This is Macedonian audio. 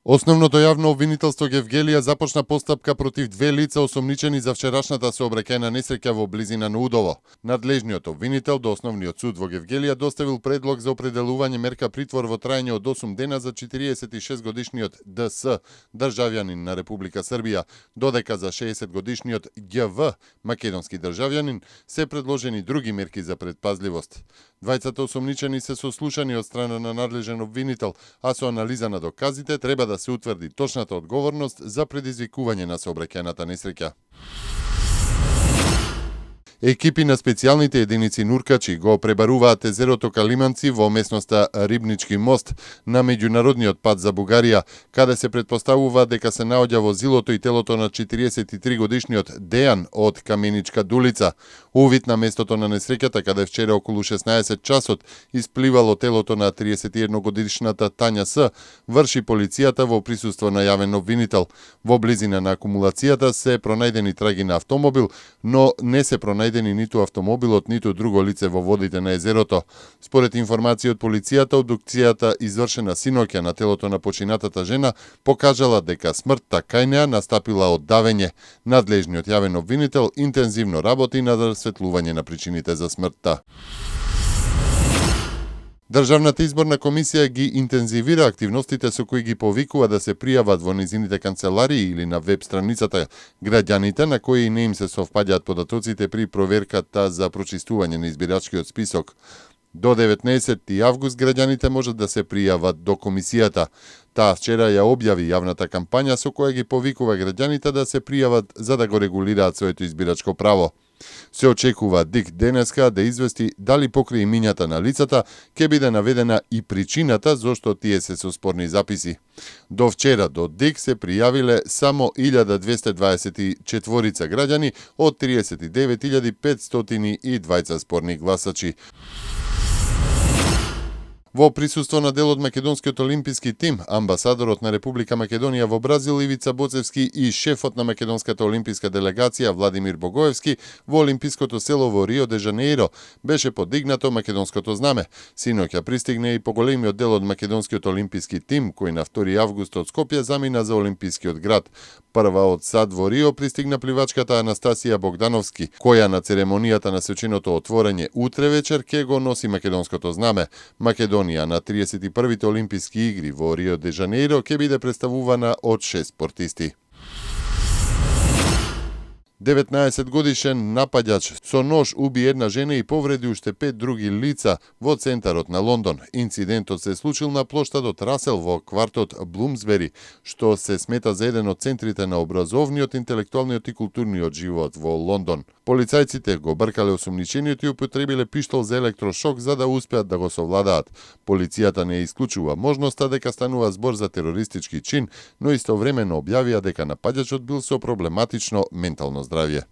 Основното јавно обвинителство Гевгелија започна постапка против две лица осомничени за вчерашната сообраќајна несреќа во близина на Удово. Надлежниот обвинител до Основниот суд во Гевгелија доставил предлог за определување мерка притвор во траење од 8 дена за 46-годишниот ДС, државјанин на Република Србија, додека за 60-годишниот ГВ, македонски државјанин, се предложени други мерки за предпазливост. Двајцата осомничени се сослушани од страна на надлежен обвинител, а со анализа на доказите треба да се утврди точната одговорност за предизвикување на сообраќајната несреќа. Екипи на специјалните единици нуркачи го пребаруваат езерото Калиманци во местноста Рибнички мост на меѓународниот пат за Бугарија, каде се претпоставува дека се наоѓа возилото и телото на 43-годишниот Дејан од Каменичка Дулица. Увид на местото на несреќата, каде вчера околу 16 часот испливало телото на 31-годишната Тања С, врши полицијата во присуство на јавен обвинител. Во близина на акумулацијата се пронајдени траги на автомобил, но не се пронајдени ниту автомобилот, ниту друго лице во водите на езерото. Според информација од полицијата, обдукцијата извршена синоќа на телото на починатата жена покажала дека смртта кај неа настапила од давење. Надлежниот јавен обвинител интензивно работи на расветлување на причините за смртта. Државната изборна комисија ги интензивира активностите со кои ги повикува да се пријават во низините канцеларии или на веб страницата граѓаните на кои не им се совпаѓаат податоците при проверката за прочистување на избирачкиот список. До 19 август граѓаните можат да се пријават до комисијата. Таа вчера ја објави јавната кампања со која ги повикува граѓаните да се пријават за да го регулираат своето избирачко право. Се очекува ДИК денеска да извести дали покрај имињата на лицата ќе биде наведена и причината зошто тие се со спорни записи. До вчера до ДИК се пријавиле само 1224 граѓани од 39.520 спорни гласачи. Во присуство на дел од македонскиот олимписки тим, амбасадорот на Република Македонија во Бразил Ивица Боцевски и шефот на македонската олимписка делегација Владимир Богоевски во олимпиското село во Рио де Жанеиро беше подигнато македонското знаме. Синоќа пристигне и поголемиот дел од македонскиот олимписки тим, кој на 2 август од Скопје замина за олимпискиот град. Прва од САД во Рио пристигна пливачката Анастасија Богдановски, која на церемонијата на свеченото отворање утре вечер ќе го носи македонското знаме. Македонија на 31-те олимписки игри во Рио де Жанеиро ќе биде представувана од 6 спортисти. 19-годишен напаѓач со нож уби една жена и повреди уште 5 други лица во центарот на Лондон. Инцидентот се случил на плоштадот Расел во квартот Блумсбери, што се смета за еден од центрите на образовниот, интелектуалниот и културниот живот во Лондон. Полицајците го бркале осомничениот и употребиле пиштол за електрошок за да успеат да го совладаат. Полицијата не исклучува можноста дека станува збор за терористички чин, но истовремено објавија дека напаѓачот бил со проблематично ментално здравје.